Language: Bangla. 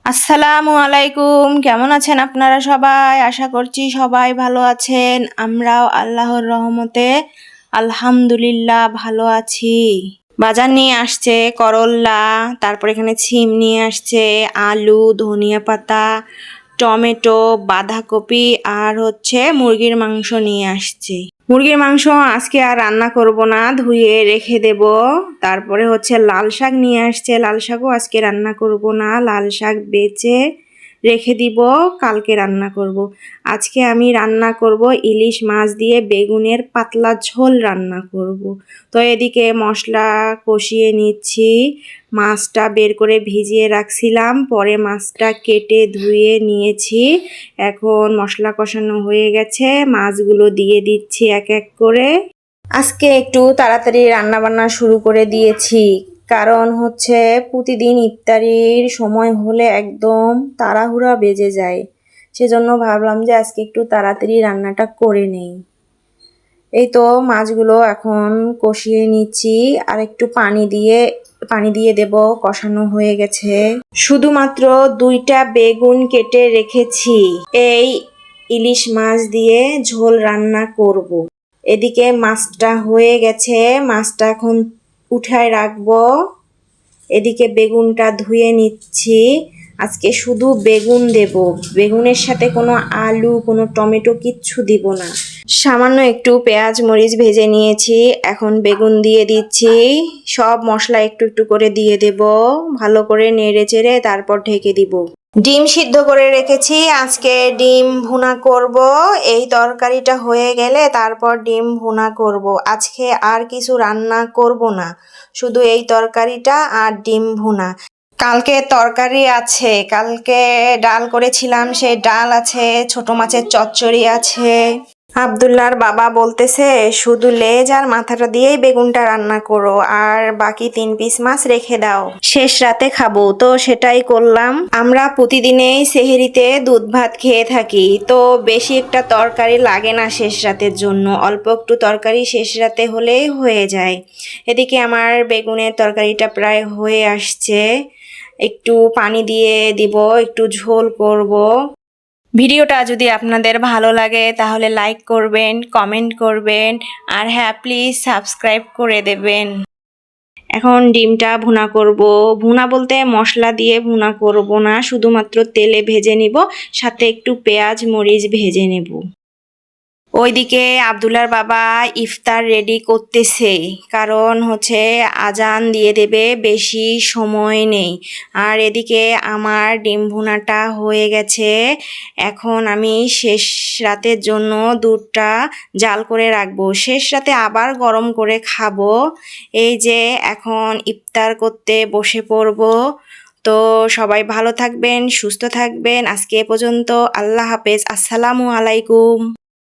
আসসালামু আলাইকুম। কেমন আছেন আপনারা সবাই? আশা করছি সবাই ভালো আছেন। আমরাও আল্লাহর রহমতে আলহামদুলিল্লাহ ভালো আছি। বাজার নিয়ে আসছে করল্লা, তারপর এখানে ছিম নিয়ে আসছে, আলু, ধনিয়া পাতা, টমেটো, বাঁধাকপি আর মুরগির মাংস নিয়ে আসছে। মুরগির মাংস আজকে আর রান্না করব না, ধুয়ে রেখে দেব। তারপরে লাল শাক নিয়ে আসছে, লাল শাকও আজকে রান্না করব না, লাল শাক বেচে রেখে দিব, কালকে রান্না করব। আজকে আমি রান্না করব ইলিশ মাছ দিয়ে বেগুনের পাতলা ঝোল রান্না করব। তো এদিকে মশলা কষিয়ে নিচ্ছি, মাছটা বের করে ভিজিয়ে রাখছিলাম, পরে মাছটা কেটে ধুয়ে নিয়েছি। এখন মশলা কষানো হয়ে গেছে, মাছগুলো দিয়ে দিচ্ছি এক এক করে। আজকে একটু তাড়াতাড়ি রান্না বান্না শুরু করে দিয়েছি, কারণ প্রতিদিন ইফতারির সময় হলে একদম তাড়াহুড়া বেজে যায়। সেজন্য ভাবলাম যে আজকে একটু তাড়াতাড়ি রান্নাটা করে নেই। এই তো মাছগুলো এখন কষিয়ে নিচ্ছি, আর একটু পানি দিয়ে দেব। কষানো হয়ে গেছে, শুধুমাত্র 2টা বেগুন কেটে রেখেছি এই ইলিশ মাছ দিয়ে ঝোল রান্না করব। এদিকে মাছটা হয়ে গেছে, মাছটা এখন উঠায় রাখবো। এদিকে বেগুনটা ধুয়ে নিচ্ছি, আজকে শুধু বেগুন দেব, বেগুনের সাথে কোনো আলু, কোনো টমেটো কিচ্ছু দিব না। সামান্য একটু পেঁয়াজ মরিচ ভেজে নিয়েছি, এখন বেগুন দিয়ে দিচ্ছি। সব মশলা একটু একটু করে দিয়ে দেব, ভালো করে নেড়ে চেড়ে তারপর ঢেকে দিব। ডিম সিদ্ধ করে রেখেছি, আজকে ডিম ভুনা করব। এই তরকারিটা হয়ে গেলে তারপর ডিম ভুনা করব। আজকে আর কিছু রান্না করব না, শুধু এই তরকারিটা আর ডিম ভুনা। কালকে তরকারি আছে, কালকে ডাল করেছিলাম, সেই ডাল আছে, ছোট মাছের চচ্চড়ি আছে। আব্দুল্লাহর বাবা বলতেছে শুধু লেজ আর মাথাটা দিয়েই বেগুনটা রান্না করো, আর বাকি 3 পিস মাছ রেখে দাও, শেষ রাতে খাবো। তো সেটাই করলাম। আমরা প্রতিদিনেই সেহরিতে দুধ ভাত খেয়ে থাকি, তো বেশি একটা তরকারি লাগে না শেষ রাতের জন্য, অল্প একটু তরকারি শেষ রাতে হলেই হয়ে যায়। এদিকে আমার বেগুনের তরকারিটা প্রায় হয়ে আসছে, একটু পানি দিয়ে দিব, একটু ঝোল করব। ভিডিওটা যদি আপনাদের ভালো লাগে তাহলে লাইক করবেন, কমেন্ট করবেন, আর হ্যাঁ, প্লিজ সাবস্ক্রাইব করে দেবেন। এখন ডিমটা ভুনা করব। ভুনা বলতে মশলা দিয়ে ভুনা করব না, শুধুমাত্র তেলে ভেজে নিব, সাথে একটু পেঁয়াজ মরিচ ভেজে নেব। ওইদিকে আব্দুল্লাহর বাবা ইফতার রেডি করতেছে, কারণ আজান দিয়ে দেবে, বেশি সময় নেই। আর এদিকে আমার ডিম ভুনাটা হয়ে গেছে, এখন আমি শেষ রাতের জন্য দুধটা জাল করে রাখবো, শেষ রাতে আবার গরম করে খাবো। এই যে এখন ইফতার করতে বসে পড়ব। তো সবাই ভালো থাকবেন, সুস্থ থাকবেন। আজকে এ পর্যন্ত, আল্লাহ হাফেজ, আসসালামু আলাইকুম।